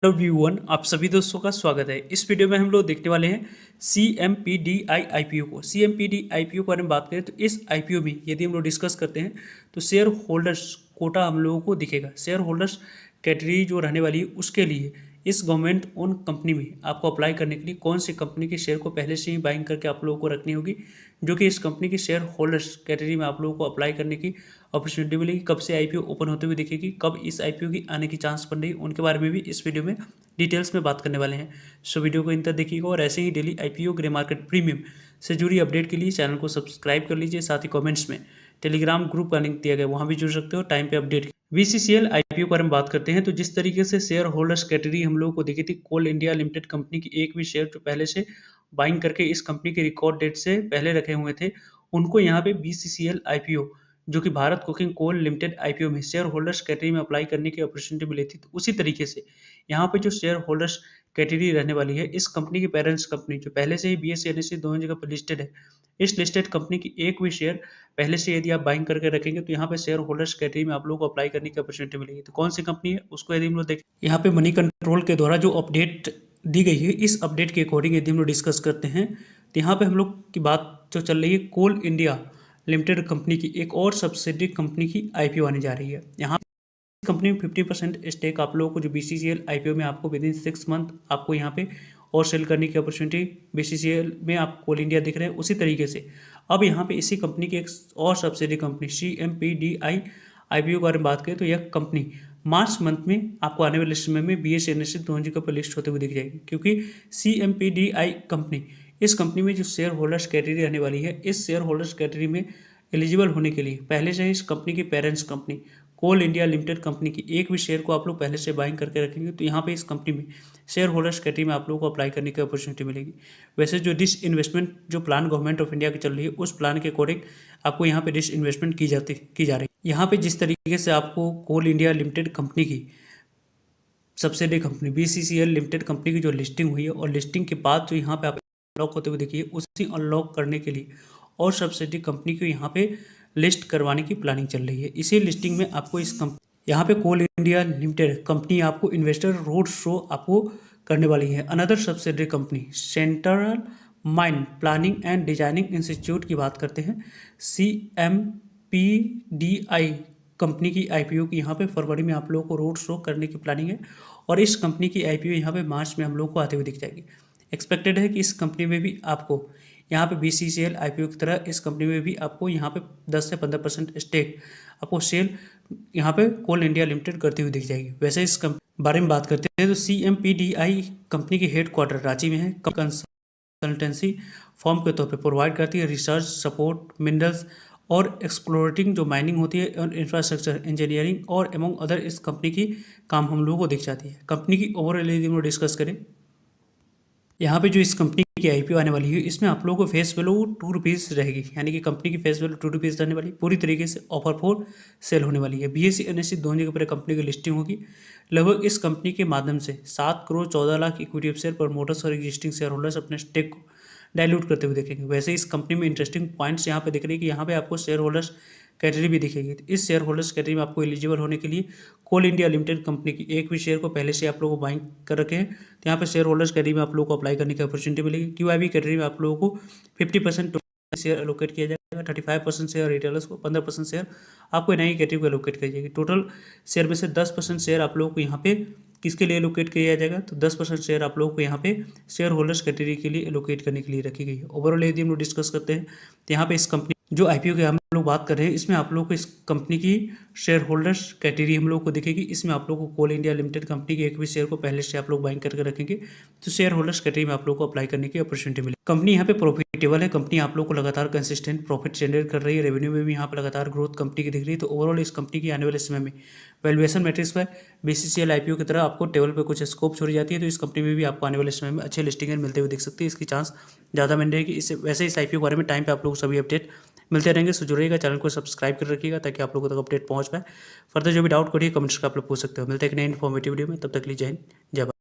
Hello everyone, आप सभी दोस्तों का स्वागत है। इस वीडियो में हम लोग देखने वाले हैं CMPDI IPO को। CMPD IPO के बारे में बात करें तो इस IPO में यदि हम लोग डिस्कस करते हैं तो शेयर होल्डर्स कोटा हम लोगों को दिखेगा। शेयर होल्डर्स कैटेगरी जो रहने वाली है उसके लिए इस गवर्नमेंट ओन कंपनी में आपको अप्लाई करने के लिए कौन सी कंपनी के शेयर को पहले से ही बाइंग करके आप लोगों को रखनी होगी, जो कि इस कंपनी के शेयर होल्डर्स कैटेगरी में आप लोगों को अप्लाई करने की अपॉर्चुनिटी मिलेगी। कब से आईपीओ ओपन होते हुए दिखेगी, कब इस आईपीओ की आने की चांस बन रही, उनके बारे में भी इस वीडियो में डिटेल्स में बात करने वाले हैं। सो वीडियो को इन तक देखिएगा और ऐसे ही daily IPO grey market premium से जुड़ी अपडेट के लिए चैनल को सब्सक्राइब कर लीजिए। साथ ही कमेंट्स में टेलीग्राम ग्रुप का लिंक दिया गया, वहाँ भी जुड़ सकते हो टाइम पे अपडेट। बीसीसीएल आईपीओ के बारे में बात करते हैं तो जिस तरीके से शेयर होल्डर्स कैटेगरी हम लोगों को दिखी थी, कोल इंडिया लिमिटेड कंपनी की एक भी शेयर जो पहले से बाइंग करके इस कंपनी के रिकॉर्ड डेट से पहले रखे हुए थे, उनको यहाँ पे बीसीसीएल आईपीओ जो कि Bharat coking coal limited IPO में शेयर होल्डर्स कैटेगरी में अप्लाई करने की अपॉर्चुनिटी मिली थी। तो उसी तरीके से यहाँ पे जो शेयर होल्डर्स कैटेगरी रहने वाली है, इस कंपनी की पेरेंट्स कंपनी जो पहले से ही बीएसई एनएसई दोनों जगह पर लिस्टेड है, इस लिस्टेड कंपनी की एक भी शेयर पहले से यदि आप बाइंग करके रखेंगे तो यहाँ पे शेयर होल्डर्स कैटेगरी में आप लोगों को अप्लाई करने की अपॉर्चुनिटी मिलेगी। तो कौन सी कंपनी है उसको यदि हम लोग देखें, यहाँ पे मनी कंट्रोल के द्वारा जो अपडेट दी गई है, इस अपडेट के अकॉर्डिंग यदि हम लोग डिस्कस करते हैं तो यहाँ पे हम लोग की बात जो चल रही है, कोल इंडिया लिमिटेड कंपनी की एक और सब्सिडरी कंपनी की आईपीओ आने जा रही है। यहाँ कंपनी में 50% स्टेक आप लोगों को जो बीसीसीएल आईपीओ में आपको विद इन 6 मंथ आपको यहाँ पे और सेल करने की अपॉर्चुनिटी बीसीसीएल में आप कोल इंडिया दिख रहे हैं। उसी तरीके से अब यहाँ पे इसी कंपनी की एक और सब्सिडरी कंपनी CMPDI आईपीओ के बारे में बात करें तो यह कंपनी मार्च मंथ में आपको आने वाले समय में बीएसई एनएसई दोनों जगह पर लिस्ट होते हुए दिख जाएगी, क्योंकि CMPDI कंपनी इस कंपनी में जो शेयर होल्डर्स कैटेगरी रहने वाली है, इस शेयर होल्डर्स कैटेगरी में एलिजिबल होने के लिए पहले से ही इस कंपनी की पेरेंट्स कंपनी कोल इंडिया लिमिटेड कंपनी की एक भी शेयर को आप लोग पहले से बाइंग करके रखेंगे तो यहाँ पे इस कंपनी में शेयर होल्डर्स कैटेगरी में आप लोगों को अप्लाई करने की अपॉर्चुनिटी मिलेगी। वैसे जो डिस इन्वेस्टमेंट जो प्लान गवर्नमेंट ऑफ इंडिया की चल रही है, उस प्लान के अकॉर्डिंग आपको यहाँ पे डिस इन्वेस्टमेंट की जा रही है। यहाँ पे जिस तरीके से आपको कोल इंडिया लिमिटेड कंपनी की subsidiary company BCCL limited company की जो लिस्टिंग हुई है और लिस्टिंग के बाद जो यहाँ पे आप अनलॉक होते हुए देखिए, उसी अनलॉक करने के लिए और सब्सिडरी कंपनी को यहाँ पे लिस्ट करवाने की प्लानिंग चल रही है। इसी लिस्टिंग में आपको इस यहाँ पे कोल इंडिया लिमिटेड कंपनी आपको इन्वेस्टर रोड शो आपको करने वाली है। Another subsidiary company central mine planning and designing institute की बात करते हैं, CMPDI कंपनी की आईपीओ की यहाँ पे फरवरी में आप लोगों को रोड शो करने की प्लानिंग है और इस कंपनी की आईपीओ यहाँ पे मार्च में हम लोगों को आते हुए दिख जाएगी। एक्सपेक्टेड है कि इस कंपनी में भी आपको यहाँ पे बीसीसीएल आईपीओ की तरह इस कंपनी में भी आपको यहाँ पे 10 से 15% स्टेक आपको सेल यहाँ पे कोल इंडिया लिमिटेड करती हुई दिख जाएगी। वैसे इस बारे में बात करते हैं तो CMPDI कंपनी की हेडक्वार्टर रांची में है। कंसल्टेंसी फॉर्म के तौर पे प्रोवाइड करती है रिसर्च सपोर्ट, मिनरल्स और एक्सप्लोरेटिंग जो माइनिंग होती है और इंफ्रास्ट्रक्चर इंजीनियरिंग और एमंग अदर इस कंपनी की काम हम लोगों को दिख जाती है। कंपनी की ओवरऑल यदि हम लोग डिस्कस करें, यहाँ पे जो इस कंपनी की आईपीओ आने वाली है, इसमें आप लोगों को फेस वैल्यू 2 रुपीज़ रहेगी, यानी कि कंपनी की फेस वैल्यू 2 रुपीज़ रहने वाली, पूरी तरीके से ऑफर फॉर सेल होने वाली है। बीएसई एनएसई दोनों जगह पर कंपनी की लिस्टिंग होगी। लगभग इस कंपनी के माध्यम से 7 crore 14 lakh equity share promoters और एग्जिस्टिंग शेयर होल्डर्स अपने स्टेक को डाइल्यूट करते हुए देखेंगे। वैसे इस कंपनी में इंटरेस्टिंग पॉइंट्स यहाँ पे दिख रही है कि यहाँ पे आपको शेयर होल्डर्स कैटेगरी भी दिखेगी। तो इस शेयर होल्डर्स कैटेगरी में आपको एलिजिबल होने के लिए कोल इंडिया लिमिटेड कंपनी की एक भी शेयर को पहले से आप लोगों को बाइंग कर रखे हैं, तो यहाँ पे शेयर होल्डर्स कैटेगरी में आप लोगों को अप्लाई करने की अपॉर्चुनिटी मिलेगी। क्यूआईबी कैटेगरी में आप लोगों को 50% शेयर एलोकेट किया जाएगा, 35% शेयर रिटेलर्स को, 15% शेयर आपको एनआई कैटेगरी को एलोकेट की जाएगी। टोटल शेयर में से 10% शेयर आप लोगों को यहाँ पे किसके लिए एलोकेट किया जाएगा, तो 10% शेयर आप लोगों को यहाँ पे शेयर होल्डर्स कैटेगरी के लिए एलोकेट करने के लिए रखी गई है। ओवरऑल यदि हम लोग डिस्कस करते हैं तो यहाँ पे इस कंपनी जो आईपीओ के हम लोग बात कर रहे हैं, इसमें आप लोगों को इस कंपनी की शेयर होल्डर्स कैटेगरी हम लोग को दिखेगी। इसमें आप लोगों को कोल इंडिया लिमिटेड कंपनी के एक भी शेयर को पहले से आप लोग बाइंग करके रखेंगे तो शेयर होल्डर्स कैटेगरी में आप लोग को अप्लाई करने की अपॉर्चुनिटी मिलेगी। कंपनी यहाँ पे प्रॉफिटेबल है, कंपनी आप लोग को लगातार कंसिस्टेंट प्रॉफिट जनरेट कर रही है, रेवेन्यू में भी यहाँ पे लगातार ग्रोथ कंपनी की दिख रही है। तो ओवरऑल इस कंपनी की आने वाले समय में वैल्यूएशन मैट्रिक्स पर बीसीसीएल आईपीओ की तरह आपको टेबल पर कुछ स्कोप छोड़ी जाती है, तो इस कंपनी में भी आपको आने वाले समय में अच्छे लिस्टिंग मिलते हुए दिख सकती है। इसकी चांस ज़्यादा मिल रहेगी। इससे वैसे इस आईपीओ के बारे में टाइम पे आप लोग सभी अपडेट मिलते रहेंगे। सो जुड़िएगा, चैनल को सब्सक्राइब कर रखिएगा ताकि आप लोगों तक अपडेट पहुंच पाए। फर्दर जो भी डाउट करिए कमेंट्स का आप लोग पूछ सकते हो। मिलते हैं एक नए इन्फॉर्मेटिव वीडियो में, तब तक के लिए जय हिंद जय भारत।